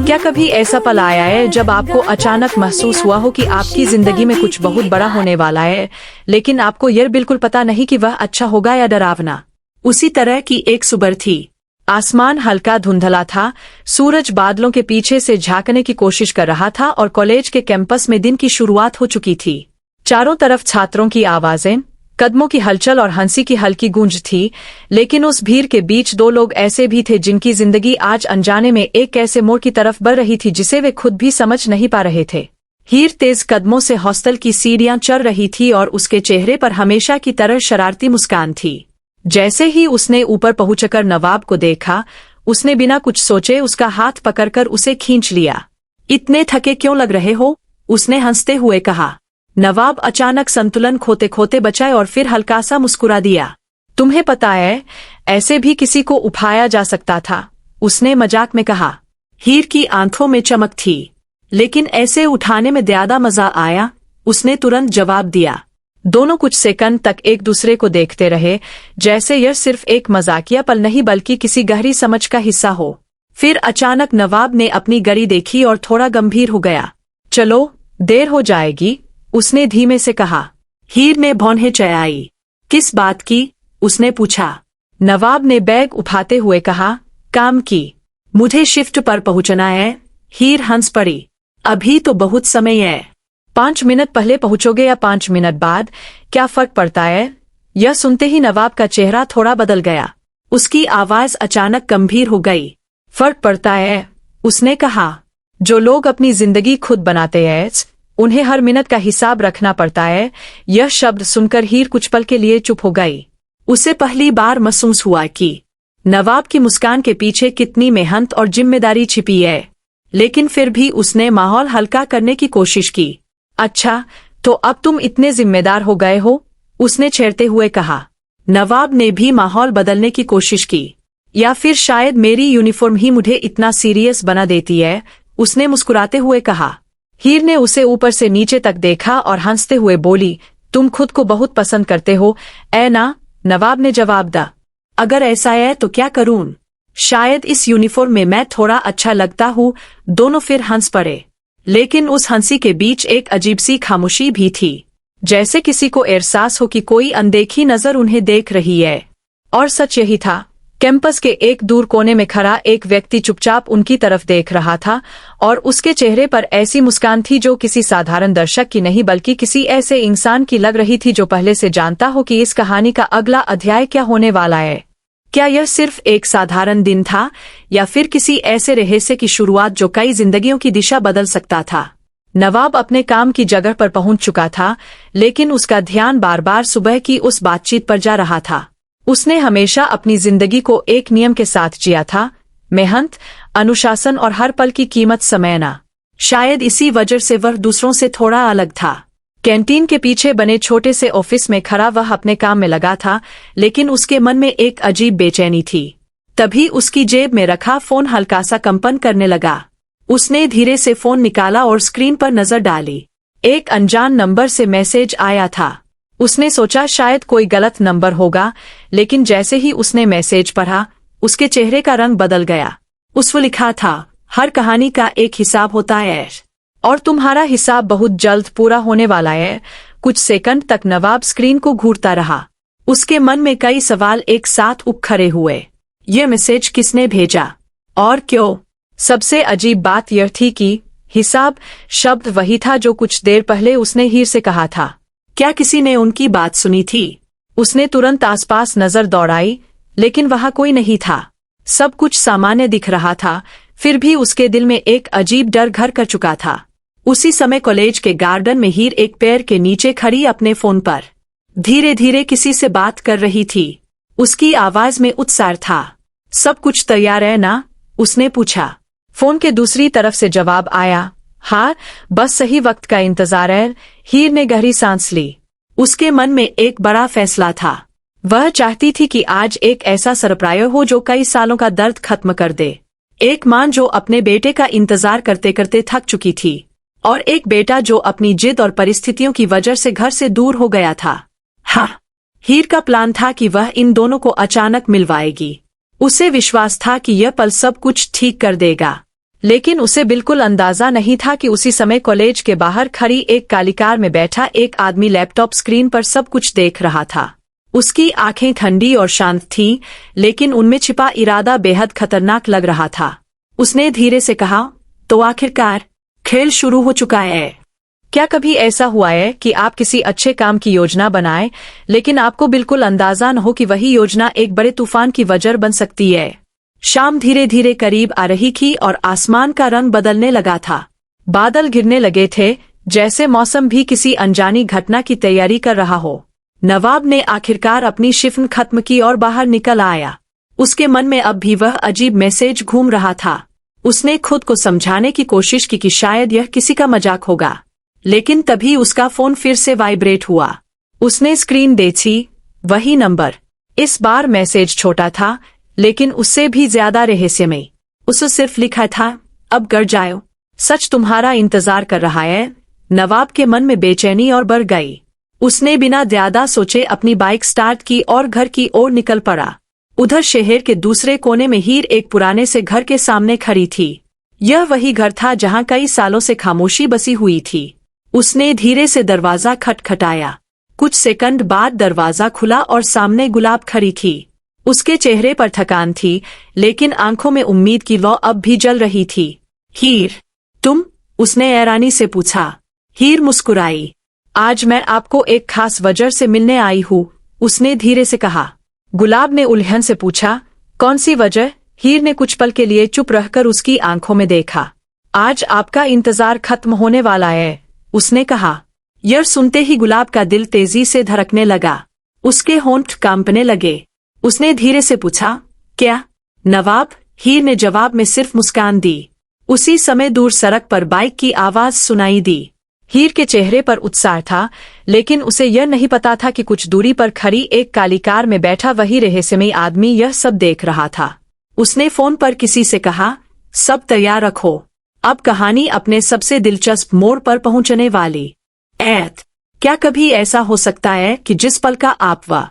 क्या कभी ऐसा पल आया है जब आपको अचानक महसूस हुआ हो कि आपकी जिंदगी में कुछ बहुत बड़ा होने वाला है, लेकिन आपको यह बिल्कुल पता नहीं कि वह अच्छा होगा या डरावना? उसी तरह की एक सुबह थी। आसमान हल्का धुंधला था, सूरज बादलों के पीछे से झांकने की कोशिश कर रहा था और कॉलेज के कैंपस में दिन की शुरुआत हो चुकी थी। चारों तरफ छात्रों की आवाजें, कदमों की हलचल और हंसी की हल्की गूंज थी, लेकिन उस भीड़ के बीच दो लोग ऐसे भी थे जिनकी जिंदगी आज अनजाने में एक ऐसे मोड़ की तरफ बढ़ रही थी जिसे वे खुद भी समझ नहीं पा रहे थे। हीर तेज कदमों से हॉस्टल की सीढ़ियां चढ़ रही थी और उसके चेहरे पर हमेशा की तरह शरारती मुस्कान थी। जैसे ही उसने ऊपर पहुंचकर नवाब को देखा, उसने बिना कुछ सोचे उसका हाथ पकड़कर उसे खींच लिया। इतने थके क्यों लग रहे हो? उसने हंसते हुए कहा। नवाब अचानक संतुलन खोते खोते बचाए और फिर हल्का सा मुस्कुरा दिया। तुम्हें पता है, ऐसे भी किसी को उठाया जा सकता था, उसने मजाक में कहा। हीर की आंखों में चमक थी। लेकिन ऐसे उठाने में ज्यादा मजा आया, उसने तुरंत जवाब दिया। दोनों कुछ सेकंड तक एक दूसरे को देखते रहे, जैसे यह सिर्फ एक मजाकिया पल नहीं बल्कि किसी गहरी समझ का हिस्सा हो। फिर अचानक नवाब ने अपनी घड़ी देखी और थोड़ा गंभीर हो गया। चलो, देर हो जाएगी, उसने धीमे से कहा। हीर ने भौंहें चढ़ाई। किस बात की? उसने पूछा। नवाब ने बैग उठाते हुए कहा, काम की। मुझे शिफ्ट पर पहुंचना है। हीर हंस पड़ी। अभी तो बहुत समय है। 5 मिनट पहले पहुंचोगे या 5 मिनट बाद, क्या फर्क पड़ता है? यह सुनते ही नवाब का चेहरा थोड़ा बदल गया। उसकी आवाज अचानक गंभीर हो गई। फर्क पड़ता है, उसने कहा। जो लोग अपनी जिंदगी खुद बनाते हैं, उन्हें हर मिनट का हिसाब रखना पड़ता है। यह शब्द सुनकर हीर कुछ पल के लिए चुप हो गई। उसे पहली बार महसूस हुआ कि नवाब की मुस्कान के पीछे कितनी मेहनत और जिम्मेदारी छिपी है। लेकिन फिर भी उसने माहौल हल्का करने की कोशिश की। अच्छा, तो अब तुम इतने जिम्मेदार हो गए हो? उसने छेड़ते हुए कहा। नवाब ने भी माहौल बदलने की कोशिश की। या फिर शायद मेरी यूनिफॉर्म ही मुझे इतना सीरियस बना देती है, उसने मुस्कुराते हुए कहा। हीर ने उसे ऊपर से नीचे तक देखा और हंसते हुए बोली, तुम खुद को बहुत पसंद करते हो, ऐ ना? नवाब ने जवाब दिया। अगर ऐसा है तो क्या करूं? शायद इस यूनिफॉर्म में मैं थोड़ा अच्छा लगता हूँ। दोनों फिर हंस पड़े। लेकिन उस हंसी के बीच एक अजीब सी खामोशी भी थी, जैसे किसी को एहसास हो कि कोई अनदेखी नजर उन्हें देख रही है। और सच यही था। कैंपस के एक दूर कोने में खड़ा एक व्यक्ति चुपचाप उनकी तरफ देख रहा था और उसके चेहरे पर ऐसी मुस्कान थी जो किसी साधारण दर्शक की नहीं बल्कि किसी ऐसे इंसान की लग रही थी जो पहले से जानता हो कि इस कहानी का अगला अध्याय क्या होने वाला है। क्या यह सिर्फ एक साधारण दिन था या फिर किसी ऐसे रहस्य की शुरुआत जो कई जिंदगियों की दिशा बदल सकता था? नवाब अपने काम की जगह पर पहुंच चुका था, लेकिन उसका ध्यान बार बार सुबह की उस बातचीत पर जा रहा था। उसने हमेशा अपनी जिंदगी को एक नियम के साथ जिया था, मेहनत, अनुशासन और हर पल की कीमत समझना। शायद इसी वजह से वह दूसरों से थोड़ा अलग था। कैंटीन के पीछे बने छोटे से ऑफिस में खड़ा वह अपने काम में लगा था, लेकिन उसके मन में एक अजीब बेचैनी थी। तभी उसकी जेब में रखा फोन हल्का सा कंपन करने लगा। उसने धीरे से फोन निकाला और स्क्रीन पर नजर डाली। एक अनजान नंबर से मैसेज आया था। उसने सोचा शायद कोई गलत नंबर होगा, लेकिन जैसे ही उसने मैसेज पढ़ा, उसके चेहरे का रंग बदल गया। उसमें लिखा था, हर कहानी का एक हिसाब होता है और तुम्हारा हिसाब बहुत जल्द पूरा होने वाला है। कुछ सेकंड तक नवाब स्क्रीन को घूरता रहा। उसके मन में कई सवाल एक साथ उठ खड़े हुए। यह मैसेज किसने भेजा और क्यों? सबसे अजीब बात यह थी कि हिसाब शब्द वही था जो कुछ देर पहले उसने हीर से कहा था। क्या किसी ने उनकी बात सुनी थी? उसने तुरंत आसपास नजर दौड़ाई, लेकिन वहां कोई नहीं था। सब कुछ सामान्य दिख रहा था, फिर भी उसके दिल में एक अजीब डर घर कर चुका था। उसी समय कॉलेज के गार्डन में हीर एक पेड़ के नीचे खड़ी अपने फोन पर धीरे धीरे किसी से बात कर रही थी। उसकी आवाज में उत्साह था। सब कुछ तैयार है ना? उसने पूछा। फोन के दूसरी तरफ से जवाब आया, हाँ, बस सही वक्त का इंतजार है। हीर ने गहरी सांस ली। उसके मन में एक बड़ा फैसला था। वह चाहती थी कि आज एक ऐसा सरप्राइज हो जो कई सालों का दर्द खत्म कर दे। एक मां जो अपने बेटे का इंतजार करते करते थक चुकी थी और एक बेटा जो अपनी जिद और परिस्थितियों की वजह से घर से दूर हो गया था। हाँ, हीर का प्लान था कि वह इन दोनों को अचानक मिलवाएगी। उसे विश्वास था कि यह पल सब कुछ ठीक कर देगा। लेकिन उसे बिल्कुल अंदाजा नहीं था कि उसी समय कॉलेज के बाहर खड़ी एक काली कार में बैठा एक आदमी लैपटॉप स्क्रीन पर सब कुछ देख रहा था। उसकी आंखें ठंडी और शांत थीं, लेकिन उनमें छिपा इरादा बेहद खतरनाक लग रहा था। उसने धीरे से कहा, तो आखिरकार खेल शुरू हो चुका है। क्या कभी ऐसा हुआ है कि आप किसी अच्छे काम की योजना बनाएं, लेकिन आपको बिल्कुल अंदाजा न हो कि वही योजना एक बड़े तूफान की वजह बन सकती है? शाम धीरे धीरे करीब आ रही थी और आसमान का रंग बदलने लगा था। बादल घिरने लगे थे, जैसे मौसम भी किसी अनजानी घटना की तैयारी कर रहा हो। नवाब ने आखिरकार अपनी शिफ्ट खत्म की और बाहर निकल आया। उसके मन में अब भी वह अजीब मैसेज घूम रहा था। उसने खुद को समझाने की कोशिश की कि शायद यह किसी का मजाक होगा, लेकिन तभी उसका फोन फिर से वाइब्रेट हुआ। उसने स्क्रीन देखी, वही नंबर। इस बार मैसेज छोटा था, लेकिन उससे भी ज्यादा रहस्यमय। उसे सिर्फ लिखा था, अब घर जाओ, सच तुम्हारा इंतजार कर रहा है। नवाब के मन में बेचैनी और बढ़ गई। उसने बिना ज्यादा सोचे अपनी बाइक स्टार्ट की और घर की ओर निकल पड़ा। उधर शहर के दूसरे कोने में हीर एक पुराने से घर के सामने खड़ी थी। यह वही घर था जहां कई सालों से खामोशी बसी हुई थी। उसने धीरे से दरवाजा खटखटाया। कुछ सेकंड बाद दरवाजा खुला और सामने गुलाब खड़ी थी। उसके चेहरे पर थकान थी, लेकिन आंखों में उम्मीद की लौ अब भी जल रही थी। हीर, तुम? उसने हैरानी से पूछा। हीर मुस्कुराई। आज मैं आपको एक खास वजह से मिलने आई हूँ, उसने धीरे से कहा। गुलाब ने उलझन से पूछा, कौन सी वजह? हीर ने कुछ पल के लिए चुप रहकर उसकी आंखों में देखा। आज आपका इंतजार खत्म होने वाला है, उसने कहा। यह सुनते ही गुलाब का दिल तेजी से धड़कने लगा। उसके होंठ कांपने लगे। उसने धीरे से पूछा, क्या? नवाब? हीर ने जवाब में सिर्फ मुस्कान दी। उसी समय दूर सड़क पर बाइक की आवाज सुनाई दी। हीर के चेहरे पर उत्साह था, लेकिन उसे यह नहीं पता था कि कुछ दूरी पर खड़ी एक काली कार में बैठा वही रहस्यमयी आदमी यह सब देख रहा था। उसने फोन पर किसी से कहा, सब तैयार रखो, अब कहानी अपने सबसे दिलचस्प मोड़ पर पहुंचने वाली। क्या कभी ऐसा हो सकता है कि जिस पल का आप व